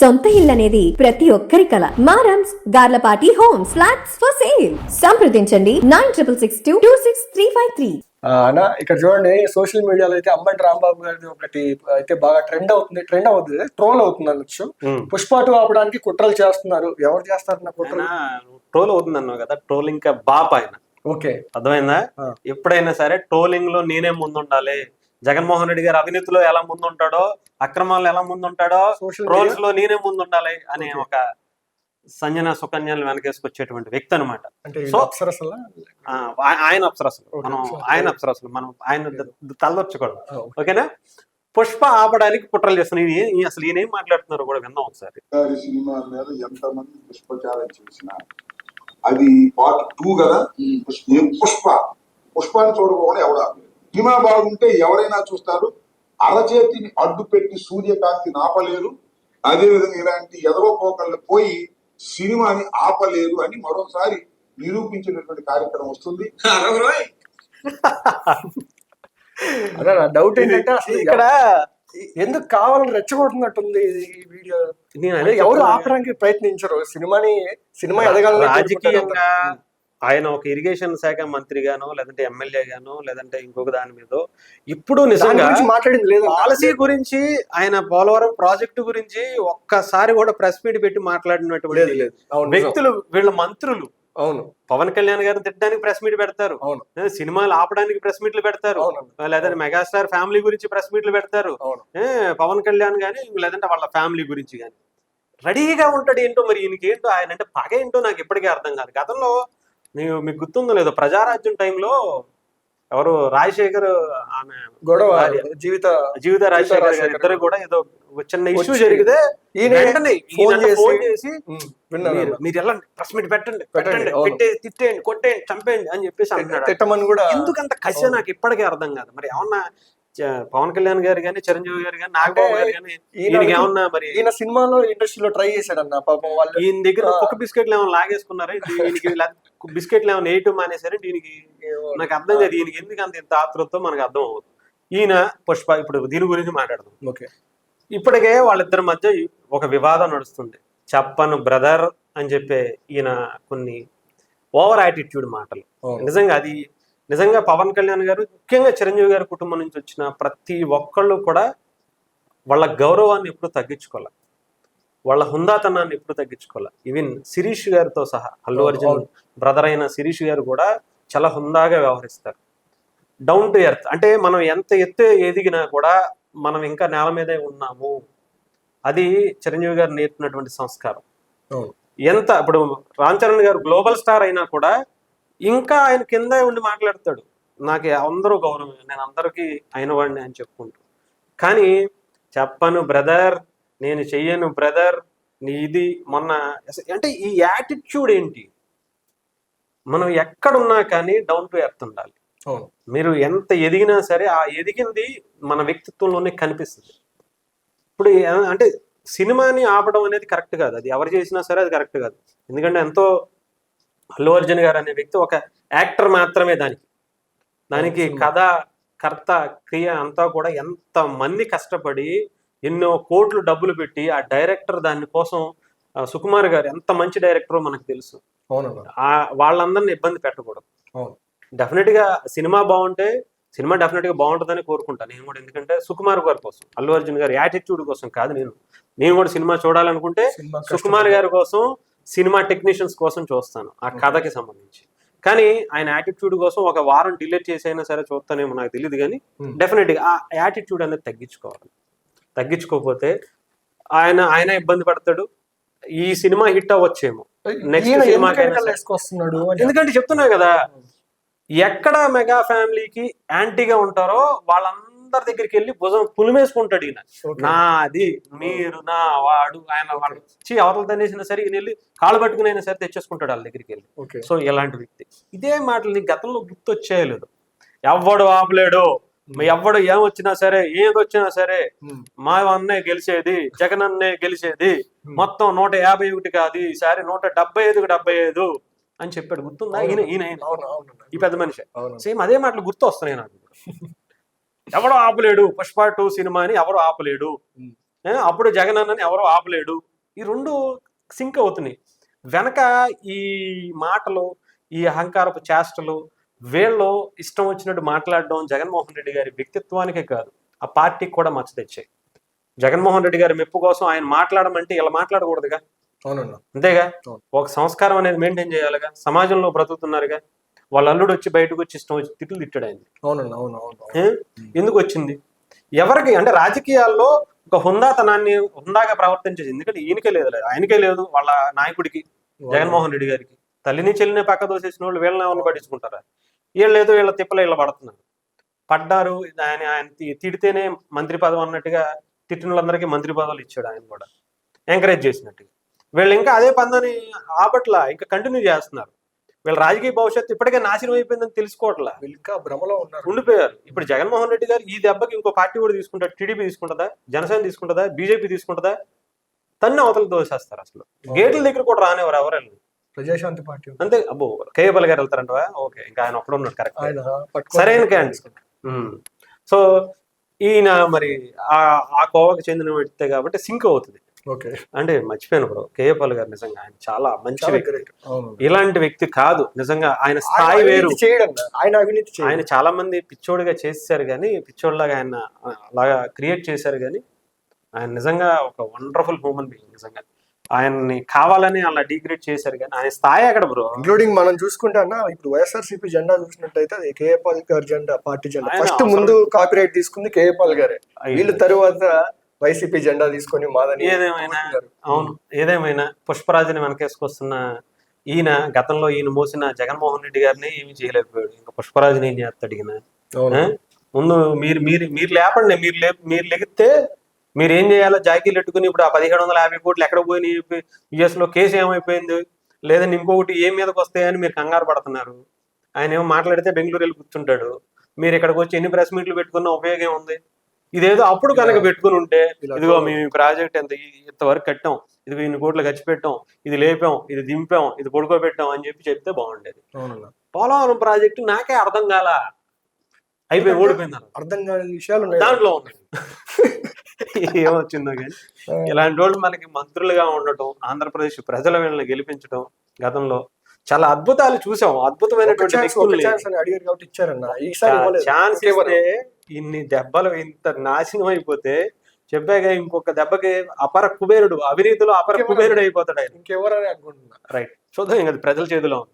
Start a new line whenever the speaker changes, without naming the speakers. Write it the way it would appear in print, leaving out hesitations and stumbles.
సొంత ఇల్లు అనేది ప్రతి ఒక్కరి కల. మారమ్స్ Garlapati homes flats for sale. సంప్రదించండి 9662263353.
అన్న ఇక్కడ చూడండి, సోషల్ మీడియాలో అయితే అంబటి రాంబాబు గారి ఒకటి అయితే బాగా ట్రెండ్ అవుతుంది, ట్రోల్ అవుతుంది అనొచ్చు. పుష్ప2 ఆపడానికి కుట్రలు చేస్తున్నారు. ఎవరు చేస్తారు కుట్రలు?
ట్రోల్ అవుతుంది అన్నావు కదా, ట్రోల్ ఇంకా బాప్ ఆయన.
ఓకే,
అర్థమైందా? ఎప్పుడైనా సరే ట్రోలింగ్ లో నేనే ముందుండాలి, జగన్మోహన్ రెడ్డి గారు అవినీతిలో ఎలా ముందుంటాడో, అక్రమాల్లో ఎలా ముందుంటాడో, ట్రోల్స్ లో నేనే ముందుండాలి అనే ఒక సంజన సుకన్యలు వెనకేసుకొచ్చేటువంటి వ్యక్తి అనమాట. సో ఆయన అప్సరసలు, మనం ఆయన తలదొచ్చకూడదు. ఓకేనా? పుష్ప ఆపడానికి కుట్రలు చేస్తున్నాయి. అసలు ఈయన ఏం మాట్లాడుతున్నారు కూడా విన్నాం ఒకసారి.
సినిమా మీద ఎంతమంది పుష్ప ఛాలెంజ్ చేసినా అది పార్ట్ 2 కదా. పుష్పాన్ని చూడకపోవడం ఎవడా? సినిమా బాగుంటే ఎవరైనా చూస్తారు. అరచేతిని అడ్డు పెట్టి సూర్యకాంతిని ఆపలేరు. అదేవిధంగా ఇలాంటి ఎదవ పోకళ్ళు పోయి సినిమాని ఆపలేరు అని మరోసారి నిరూపించినటువంటి కార్యక్రమం వస్తుంది.
డౌట్ ఏంటంటే అసలు ఇక్కడ ఎందుకు కావాలని రెచ్చగొడుతున్నట్టుంది ఈ వీడియో. ఎవరు ఆపడానికి ప్రయత్నించరు సినిమా ఎదగాలని.
రాజకీయంగా ఆయన ఒక ఇరిగేషన్ శాఖ మంత్రిగానో, లేదంటే ఎమ్మెల్యే గానో, లేదంటే ఇంకొక దాని మీద ఇప్పుడు నిజంగా
మాట్లాడింది లేదు.
పాలసీ గురించి, ఆయన పోలవరం ప్రాజెక్టు గురించి ఒక్కసారి కూడా ప్రెస్ మీట్ పెట్టి మాట్లాడినటువంటి వ్యక్తులు వీళ్ళ మంత్రులు.
అవును,
పవన్ కళ్యాణ్ గారిని తిట్టడానికి ప్రెస్ మీట్ పెడతారు, సినిమాలు ఆపడానికి ప్రెస్ మీట్లు పెడతారు, లేదంటే మెగాస్టార్ ఫ్యామిలీ గురించి ప్రెస్ మీట్లు పెడతారు. పవన్ కళ్యాణ్ గానీ లేదంటే వాళ్ళ ఫ్యామిలీ గురించి కానీ రెడీగా ఉంటాడు. ఏంటో మరి ఈయనకి ఏంటో, ఆయన అంటే పగ ఏంటో నాకు ఇప్పటికీ అర్థం కాదు. గతంలో మీకు గుర్తుందో లేదో, ప్రజారాజ్యం టైంలో ఎవరు రాజశేఖర్, ఆమె
గొడవ జీవిత
రాజశేఖర్ గారు ఇద్దరు కూడా ఏదో చిన్న ఇష్యూ జరిగితే ఫోన్ చేసి మీరు ఎలా ప్రెస్ మీట్ పెట్టండి, తిట్టేయండి, కొట్టేయండి, చంపేయండి అని చెప్పేసి
అంటున్నాడు. కూడా
ఎందుకంత కసి నాకు ఇప్పటికీ అర్థం కాదు. మరి ఏమన్నా పవన్ కళ్యాణ్ గారు కానీ, చిరంజీవి గారు కానీ, నాగబాబు గారు కానీ ఏమన్నా మరి
ఈయన సినిమాలో ఇండస్ట్రీలో ట్రై చేశాడన్న పాపం. వాళ్ళు
ఈయన దగ్గర కుక్క బిస్కెట్లు ఏమైనా లాగేసుకున్నారా, దీనికి బిస్కెట్లు ఏమైనా వేయటం మానేసారు. దీనికి నాకు అర్థం కాదు, ఈయనకి ఎందుకు అంత ఇంత ఆతృతతో మనకు అర్థం అవుతుంది. ఈయన పుష్ప ఇప్పుడు దీని గురించి మాట్లాడదాం.
ఓకే,
ఇప్పటికే వాళ్ళిద్దరి మధ్య ఒక వివాదం నడుస్తుంది. చెప్పను బ్రదర్ అని చెప్పే ఈయన కొన్ని ఓవర్ యాటిట్యూడ్ మాటలు. నిజంగా పవన్ కళ్యాణ్ గారు, ముఖ్యంగా చిరంజీవి గారి కుటుంబం నుంచి వచ్చిన ప్రతి ఒక్కళ్ళు కూడా వాళ్ళ గౌరవాన్ని ఎప్పుడు తగ్గించుకోవాలి, వాళ్ళ హుందాతనాన్ని ఎప్పుడు తగ్గించుకోవాలి. ఈవెన్ శిరీష్ గారితో సహా, అల్లు అర్జున్ బ్రదర్ అయిన శిరీష్ గారు కూడా చాలా హుందాగా వ్యవహరిస్తారు, డౌన్ టు ఎర్త్. అంటే మనం ఎంత ఎత్తు ఎదిగినా కూడా మనం ఇంకా నేల మీదే ఉన్నాము. అది చిరంజీవి గారు నేర్పినటువంటి సంస్కారం. ఎంత ఇప్పుడు రామ్ చరణ్ గారు గ్లోబల్ స్టార్ అయినా కూడా ఇంకా ఆయన కింద ఉండి మాట్లాడతాడు, నాకు అందరూ గౌరవం, నేను అందరికీ అయిన వాడిని అని చెప్పుకుంటూ. కానీ చెప్పను బ్రదర్, నేను చెయ్యను బ్రదర్, నీ ఇది మొన్న అంటే ఈ యాటిట్యూడ్ ఏంటి? మనం ఎక్కడున్నా కానీ డౌన్ టు ఎర్త్ ఉండాలి. మీరు ఎంత ఎదిగినా సరే ఆ ఎదిగింది మన వ్యక్తిత్వంలోనే కనిపిస్తుంది. ఇప్పుడు అంటే సినిమాని ఆపడం అనేది కరెక్ట్ కాదు, అది ఎవరు చేసినా సరే అది కరెక్ట్ కాదు. ఎందుకంటే ఎంతో అల్లు అర్జున్ గారు అనే వ్యక్తి ఒక యాక్టర్ మాత్రమే. దానికి కథ, కర్త, క్రియ అంతా కూడా ఎంత మంది కష్టపడి ఎన్నో కోట్లు డబ్బులు పెట్టి ఆ డైరెక్టర్ దాని కోసం, సుకుమార్ గారు ఎంత మంచి డైరెక్టరో మనకు తెలుసు. వాళ్ళందరినీ ఇబ్బంది పెట్టకూడదు. డెఫినెట్ గా సినిమా బాగుంటే సినిమా డెఫినెట్ గా బాగుంటుందని కోరుకుంటాను నేను కూడా. ఎందుకంటే సుకుమార్ గారి కోసం, అల్లు అర్జున్ గారి యాటిట్యూడ్ కోసం కాదు, నేను కూడా సినిమా చూడాలనుకుంటే సుకుమార్ గారి కోసం, సినిమా టెక్నీషియన్స్ కోసం చూస్తాను ఆ కథకి సంబంధించి. కానీ ఆయన యాటిట్యూడ్ కోసం ఒక వారం డిలేట్ చేసైనా సరే చూస్తానేమో నాకు తెలియదు. కానీ డెఫినెట్ గా ఆ యాటిట్యూడ్ అనేది తగ్గించుకోవాలి. తగ్గించుకోకపోతే ఆయన ఇబ్బంది పడతాడు. ఈ సినిమా హిట్ అవ్వచ్చేమో నెక్స్ట్ సినిమాకైనా. ఎందుకంటే చెప్తున్నా కదా, ఎక్కడ మెగా ఫ్యామిలీకి యాంటీగా ఉంటారో వాళ్ళందరి దగ్గరికి వెళ్ళి భుజం పులిమేసుకుంటాడు ఈయన. నాది, మీరు, నా వాడు, ఆయన వాడు అవతలు తనేసినా సరే ఈయన వెళ్ళి కాళ్ళు పట్టుకుని అయినా సరే తెచ్చేసుకుంటాడు వాళ్ళ దగ్గరికి వెళ్ళి. సో ఇలాంటి వ్యక్తి. ఇదే మాటలు నీకు గతంలో గుర్తొచ్చేయలేదు. ఎవ్వడు ఆపలేడు, ఎవ్వడు ఏమొచ్చినా సరే, ఏదొచ్చినా సరే మా అన్నే గెలిచేది, జగన్ అన్నే గెలిచేది, మొత్తం 151 కాదు ఈసారి 175కు 75 అని చెప్పాడు. గుర్తుందా? ఈయన ఈ పెద్ద మనిషి. సేమ్ అదే మాటలు గుర్తు వస్తున్నాయి నాకు. ఎవడో ఆపలేడు పుష్ప2 సినిమాని, ఎవరు ఆపలేడు. అప్పుడు జగన్ అన్నని ఎవరో ఆపలేడు ఈ రెండు సింక్ అవుతున్నాయి. వెనక ఈ మాటలు, ఈ అహంకారపు చేష్టలు, వీళ్ళు ఇష్టం వచ్చినట్టు మాట్లాడడం జగన్మోహన్ రెడ్డి గారి వ్యక్తిత్వానికే కాదు, ఆ పార్టీకి కూడా మచ్చ తెచ్చాయి. జగన్మోహన్ రెడ్డి గారి మెప్పు కోసం ఆయన మాట్లాడమంటే ఇలా మాట్లాడకూడదుగా.
అవునన్నా.
అంతేగా, ఒక సంస్కారం అనేది మెయింటైన్ చేయాలిగా. సమాజంలో బ్రతుకుతున్నారుగా. వాళ్ళ అల్లుడు వచ్చి బయటకు వచ్చి ఇష్టం వచ్చి తిట్లు తిట్టాడు ఆయన.
అవునన్నా. అవును.
ఎందుకు వచ్చింది? ఎవరికి అంటే రాజకీయాల్లో ఒక హుందాగా ప్రవర్తించేది. ఎందుకంటే ఈయనకే లేదు, ఆయనకే లేదు, వాళ్ళ నాయకుడికి జగన్మోహన్ రెడ్డి గారికి. తల్లిని చెల్లిని పక్క దోసేసిన వాళ్ళు వీళ్ళని ఎవరిని పట్టించుకుంటారా? వీళ్ళు ఏదో వీళ్ళ తిప్పలు వీళ్ళ పడుతున్నారు. పడ్డారు, ఆయన తిడితేనే మంత్రి పదవి అన్నట్టుగా తిట్టిన వాళ్ళందరికీ మంత్రి పదవులు ఇచ్చాడు ఆయన కూడా, ఎంకరేజ్ చేసినట్టుగా. వీళ్ళు ఇంకా అదే పందని ఆపట్ల ఇంకా కంటిన్యూ చేస్తున్నారు. వీళ్ళ రాజకీయ భవిష్యత్తు ఇప్పటికే నాశనం అయిపోయిందని తెలుసుకోవట్లా,
ఇంకా భ్రమలో
ఉండిపోయారు. ఇప్పుడు జగన్మోహన్ రెడ్డి గారు ఈ దెబ్బకి ఇంకో పార్టీ కూడా తీసుకుంటారు. టీడీపీ తీసుకుంటుందా, జనసేన తీసుకుంటుందా, బీజేపీ తీసుకుంటుందా? తన్ని అవతల దోసేస్తారు. అసలు గేట్ల దగ్గర కూడా రానివారు ఎవరైనా.
ప్రజాశాంతి పార్టీ
అంతే. అబ్బో, కేఏపల్లి గారు వెళ్తారంటవా? ఓకే, ఇంకా ఆయన ఒక్కడ ఉన్నాడు. కరెక్ట్, సరైన క్యాండిడేట్. సో ఈయన మరి ఆ కోవకు చెందిన వ్యక్తే కాబట్టి సింక్ అవుతుంది. అంటే మర్చిపోయాను బ్రో, కేఏపల్లి గారు నిజంగా ఆయన చాలా మంచి వ్యక్తి. ఇలాంటి వ్యక్తి కాదు నిజంగా. ఆయన స్థాయి వేరు. ఆయన చాలా మంది పిచ్చోడిగా చేశారు కానీ, పిచ్చోడిలాగా ఆయన అలాగా క్రియేట్ చేశారు కానీ, ఆయన నిజంగా ఒక వండర్ఫుల్ హ్యూమన్ బీయింగ్. నిజంగా ఆయన్ని కావాలని అలా డిగ్రేడ్ చేశారు కానీ ఆయన స్థాయి అక్కడ బ్రో.
ఇంక్లూడింగ్ మనం చూసుకుంటే అన్న, ఇప్పుడు వైఎస్ఆర్సీపీ జెండా చూసినట్టయితే అది కేఏపాల్ గారి జెండా, పార్టీ జెండా. ఫస్ట్ ముందు కాపీరైట్ తీసుకుంది కేఏపాల్ గారే. వీళ్ళు తరువాత వైసీపీ జెండా తీసుకొని మాదని.
ఏదేమైనా అవును, ఏదేమైనా పుష్పరాజుని వెనకేసుకొస్తున్న ఈయన గతంలో ఈయన మోసిన జగన్మోహన్ రెడ్డి గారిని ఏమి చేయలేకపోయాడు. ఇంకా పుష్పరాజుని ఏం చేస్తాడు అడిగిన ముందు? మీరు లేపండి, మీరు లెగితే మీరు ఏం చేయాలో జాకీలు పెట్టుకుని ఇప్పుడు ఆ 1750 కోట్లు ఎక్కడ పోయినాయి, యుఎస్ లో కేసు ఏమైపోయింది, లేదంటే ఇంకొకటి ఏ మీదకి వస్తాయని మీరు కంగారు పడుతున్నారు. ఆయన ఏమో మాట్లాడితే బెంగళూరు వెళ్ళి కూర్చుంటాడు. మీరు ఇక్కడికి వచ్చి ఎన్ని ప్రెస్ మీట్లు పెట్టుకున్న ఉపయోగం ఉంది? ఇదేదో అప్పుడు కనుక పెట్టుకుని ఉంటే, ఇదిగో మేము ఈ ప్రాజెక్ట్ ఇంతవరకు కట్టాం, ఇది 1000 కోట్లు ఖర్చు పెట్టాం, ఇది లేపాం, ఇది దింపాం, ఇది పడుకోబెట్టాం అని చెప్తే బాగుండేది. పోలవరం ప్రాజెక్టు నాకే అర్థం కాల, అయిపోయి ఓడిపోయింది.
అర్థం కాని విషయాలు
దాంట్లో ఉన్నాయి. ఏమొచ్చిందో కానీ ఇలాంటి వాళ్ళు మనకి మంత్రులుగా ఉండటం, ఆంధ్రప్రదేశ్ ప్రజల వీళ్ళని గెలిపించడం, గతంలో చాలా అద్భుతాలు చూసాం. అద్భుతమైనటువంటి ఛాన్స్ ఇస్తే ఇన్ని దెబ్బలు ఇంత నాశనం అయిపోతే చెప్పాక ఇంకొక దెబ్బకి అపర కుబేరుడు, అవినీతిలో అపర కుబేరుడు అయిపోతాడు ఆయన.
ఇంకెవరని అనుకుంటున్నా.
రైట్, చూద్దాం. ఇంకా ప్రజల చేతిలో ఉంది.